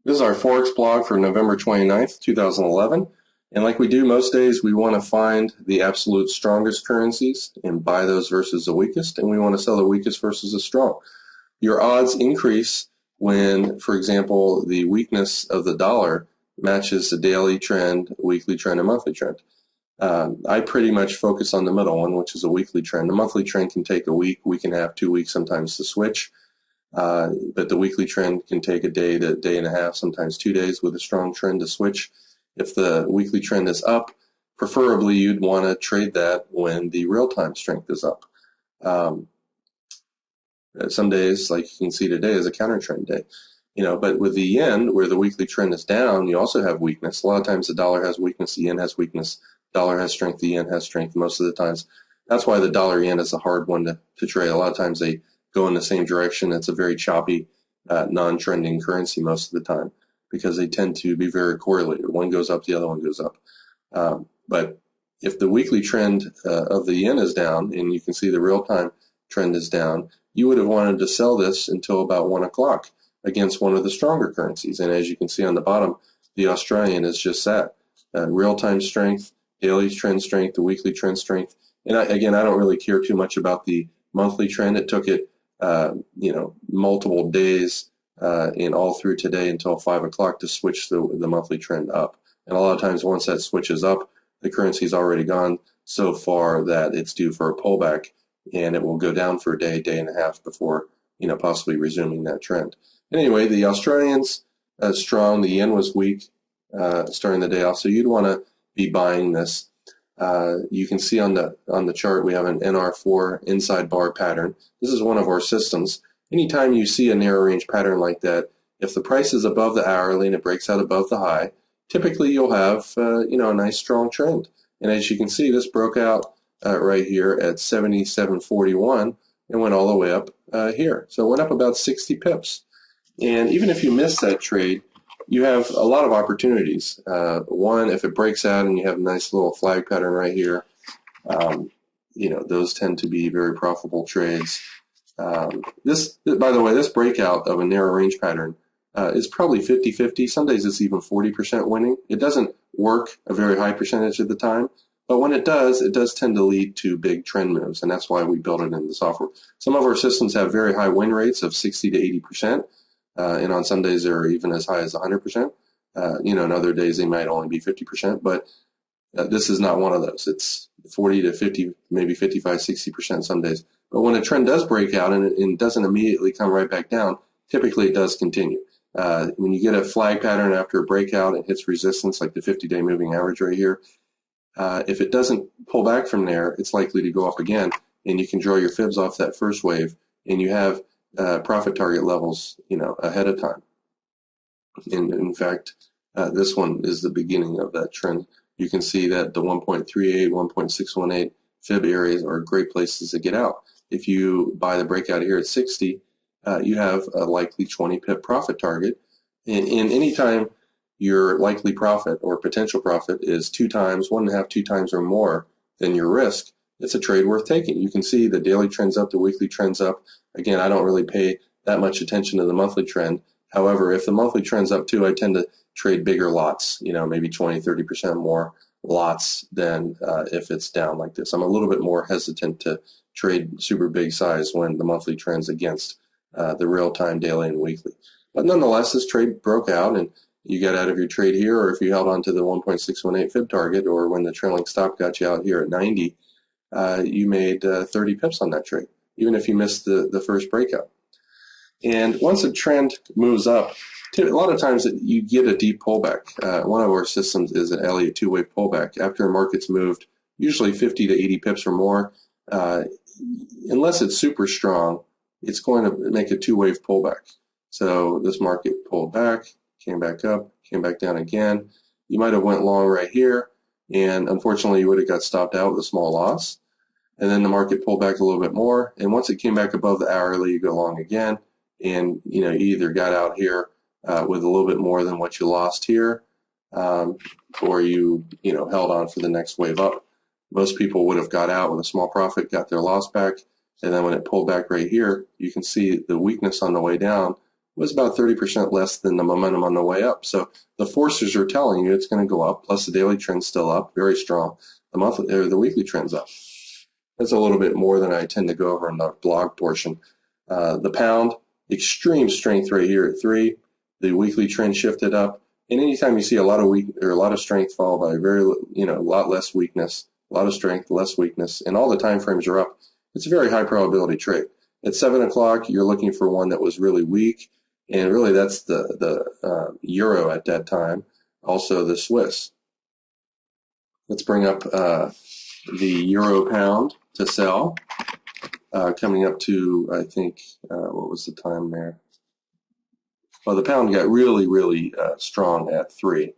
This is our Forex blog for November 29th, 2011. And like we do most days, we want to find the absolute strongest currencies and buy those versus the weakest, and we want to sell the weakest versus the strong. Your odds increase when, for example, the weakness of the dollar matches the daily trend, weekly trend, and monthly trend. I pretty much focus on the middle one, which is a weekly trend. The monthly trend can take a week and a half, 2 weeks sometimes to switch. But the weekly trend can take a day to day and a half, sometimes 2 days with a strong trend to switch. If the weekly trend is up, preferably you'd want to trade that when the real-time strength is up. Some days, like you can see today, is a counter trend day. But with the yen, where the weekly trend is down, you also have weakness. A lot of times the dollar has weakness, the yen has weakness. Dollar has strength, the yen has strength most of the times. That's why the dollar yen is a hard one to trade. A lot of times they go in the same direction. It's a very choppy, non-trending currency most of the time because they tend to be very correlated. One goes up, the other one goes up. But if the weekly trend of the yen is down, and you can see the real-time trend is down, you would have wanted to sell this until about 1 o'clock against one of the stronger currencies. And as you can see on the bottom, the Australian is just that. Real-time strength, daily trend strength, the weekly trend strength. And again, I don't really care too much about the monthly trend. It took it multiple days and all through today until 5 o'clock to switch the monthly trend up. And a lot of times once that switches up, the currency's already gone so far that it's due for a pullback, and it will go down for a day and a half before possibly resuming that trend. Anyway, the Australians strong, the yen was weak starting the day off, so you'd want to be buying this. You can see on the chart we have an NR4 inside bar pattern. This is one of our systems. Anytime you see a narrow range pattern like that, if the price is above the hourly and it breaks out above the high, typically you'll have a nice strong trend. And as you can see, this broke out right here at 77.41 and went all the way up here. So it went up about 60 pips. And even if you miss that trade, you have a lot of opportunities. One, if it breaks out and you have a nice little flag pattern right here, those tend to be very profitable trades. By the way, this breakout of a narrow range pattern is probably 50-50. Some days it's even 40% winning. It doesn't work a very high percentage of the time, but when it does tend to lead to big trend moves, and that's why we built it in the software. Some of our systems have very high win rates of 60 to 80%. And on some days they're even as high as 100%. In other days they might only be 50%, but this is not one of those. It's 40 to 50, maybe 55, 60% some days. But when a trend does break out and it doesn't immediately come right back down, typically it does continue. When you get a flag pattern after a breakout, it hits resistance like the 50-day moving average right here. If it doesn't pull back from there, it's likely to go up again, and you can draw your fibs off that first wave, and you have profit target levels, ahead of time. And in fact, this one is the beginning of that trend. You can see that the 1.38, 1.618 fib areas are great places to get out. If you buy the breakout here at 60, you have a likely 20 pip profit target. And anytime your likely profit or potential profit is 2 times, 1.5, 2 times or more than your risk, it's a trade worth taking. You can see the daily trend's up, the weekly trend's up. Again, I don't really pay that much attention to the monthly trend. However, if the monthly trend's up too, I tend to trade bigger lots, maybe 20, 30% more lots than if it's down like this. I'm a little bit more hesitant to trade super big size when the monthly trend's against the real-time daily and weekly. But nonetheless, this trade broke out and you got out of your trade here, or if you held on to the 1.618 fib target, or when the trailing stop got you out here at 90, you made 30 pips on that trade, even if you missed the first breakout. And once a trend moves up, a lot of times you get a deep pullback. One of our systems is an Elliott two-wave pullback. After a market's moved, usually 50 to 80 pips or more, unless it's super strong, it's going to make a two-wave pullback. So this market pulled back, came back up, came back down again. You might have went long right here, and unfortunately you would have got stopped out with a small loss. And then the market pulled back a little bit more, and once it came back above the hourly, you go long again, and you either got out here with a little bit more than what you lost here, or you held on for the next wave up. Most people would have got out with a small profit, got their loss back, and then when it pulled back right here, you can see the weakness on the way down was about 30% less than the momentum on the way up. So the forces are telling you it's going to go up, plus the daily trend's still up, very strong. The monthly or the weekly trend's up. That's a little bit more than I tend to go over in the blog portion. The pound, extreme strength right here at 3. The weekly trend shifted up. And anytime you see a lot of strength followed by a lot less weakness, a lot of strength, less weakness, and all the time frames are up, it's a very high probability trade. At 7 o'clock, you're looking for one that was really weak, and really that's the euro at that time, also the Swiss. Let's bring up the euro pound to sell, coming up to, I think, what was the time there? Well, the pound got really strong at 3.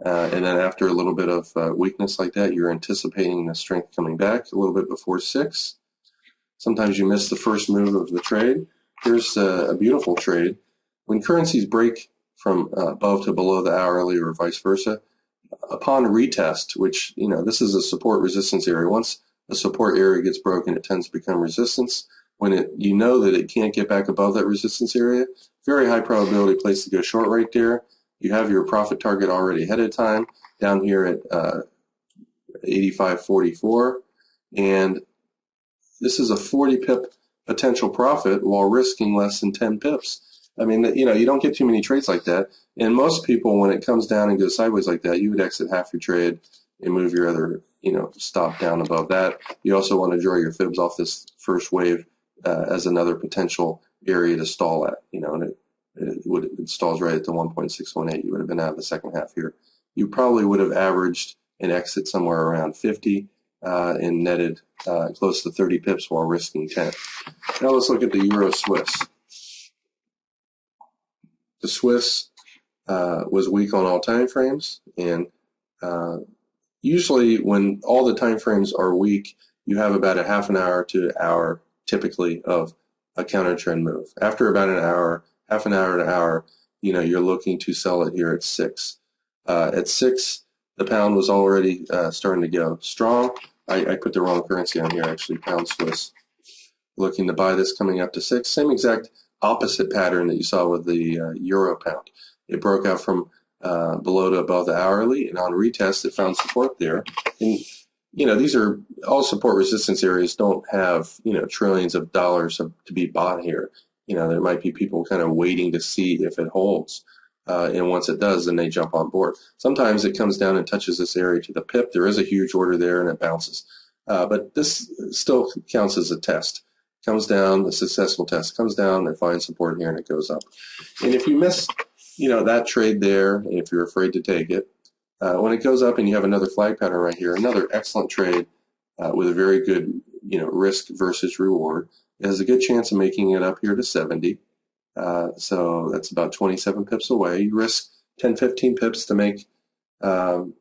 And then after a little bit of weakness like that, you're anticipating the strength coming back a little bit before 6. Sometimes you miss the first move of the trade. Here's a beautiful trade. When currencies break from above to below the hourly or vice versa, upon retest, which, this is a support resistance area. Once the support area gets broken, it tends to become resistance. When you know that it can't get back above that resistance area, very high probability place to go short right there. You have your profit target already ahead of time down here at 85.44, and this is a 40 pip potential profit while risking less than 10 pips. I mean, you don't get too many trades like that. And most people, when it comes down and goes sideways like that, you would exit half your trade and move your other, stop down above that. You also want to draw your fibs off this first wave as another potential area to stall at, and it stalls right at the 1.618. You would have been out of the second half here. You probably would have averaged an exit somewhere around 50 and netted close to 30 pips while risking 10. Now let's look at the Euro Swiss. The Swiss was weak on all time frames, and usually when all the time frames are weak, you have about a half an hour to an hour typically of a counter trend move. After about an hour, half an hour to an hour, you're looking to sell it here at 6. At 6, the pound was already starting to go strong. I put the wrong currency on here, actually, pound Swiss. Looking to buy this coming up to 6. Same exact opposite pattern that you saw with the euro pound. It broke out from below to above the hourly, and on retest, it found support there. And these are all support resistance areas. Don't have trillions of dollars to be bought here. There might be people kind of waiting to see if it holds. And once it does, then they jump on board. Sometimes it comes down and touches this area to the pip. There is a huge order there, and it bounces. But this still counts as a test. Comes down, the successful test comes down, it finds support here, and it goes up. And if you miss, that trade there, and if you're afraid to take it, when it goes up and you have another flag pattern right here, another excellent trade with a very good, risk versus reward, it has a good chance of making it up here to 70. So that's about 27 pips away. You risk 10, 15 pips to make, about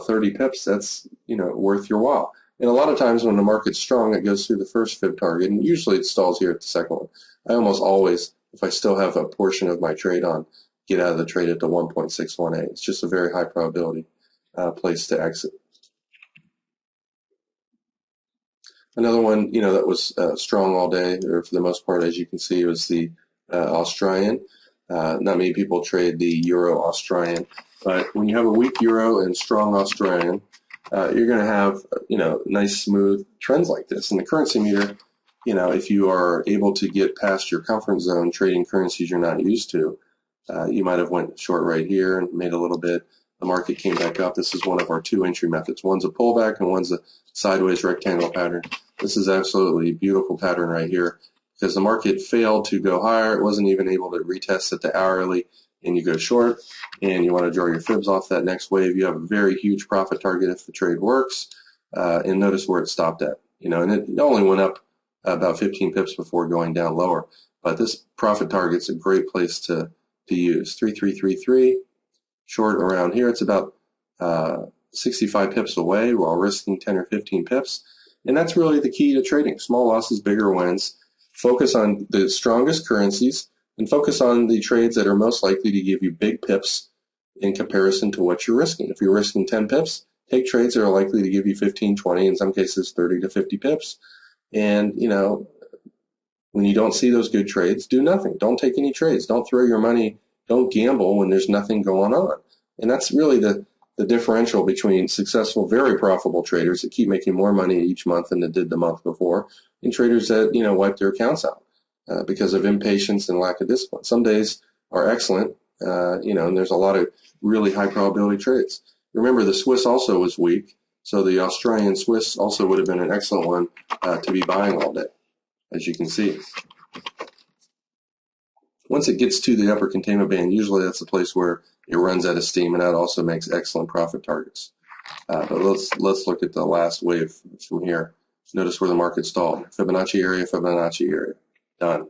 30 pips. That's, worth your while. And a lot of times when the market's strong, it goes through the first fib target, and usually it stalls here at the second one. I almost always, if I still have a portion of my trade on, get out of the trade at the 1.618. It's just a very high probability place to exit. Another one, that was strong all day, or for the most part, as you can see, was the Australian. Not many people trade the Euro Australian, but when you have a weak Euro and strong Australian, you're going to have, nice smooth trends like this. And the currency meter, if you are able to get past your comfort zone trading currencies you're not used to, you might have went short right here and made a little bit. The market came back up. This is one of our 2 entry methods. One's a pullback and one's a sideways rectangle pattern. This is absolutely a beautiful pattern right here because the market failed to go higher. It wasn't even able to retest at the hourly, and you go short, and you want to draw your fibs off that next wave. You have a very huge profit target if the trade works, and notice where it stopped at. And it only went up about 15 pips before going down lower. But this profit target's a great place to use. 3333, short around here. It's about 65 pips away while risking 10 or 15 pips. And that's really the key to trading. Small losses, bigger wins. Focus on the strongest currencies and focus on the trades that are most likely to give you big pips in comparison to what you're risking. If you're risking 10 pips, take trades that are likely to give you 15, 20, in some cases 30 to 50 pips. And, when When you don't see those good trades, do nothing. Don't take any trades. Don't throw your money. Don't gamble when there's nothing going on. And that's really the differential between successful, very profitable traders that keep making more money each month than they did the month before, and traders that, wipe their accounts out because of impatience and lack of discipline. Some days are excellent, and there's a lot of really high probability trades. Remember, the Swiss also was weak, so the Australian Swiss also would have been an excellent one to be buying all day, as you can see. Once it gets to the upper containment band, usually that's the place where it runs out of steam, and that also makes excellent profit targets. But let's look at the last wave from here. Notice where the market stalled. Fibonacci area, Fibonacci area. Done.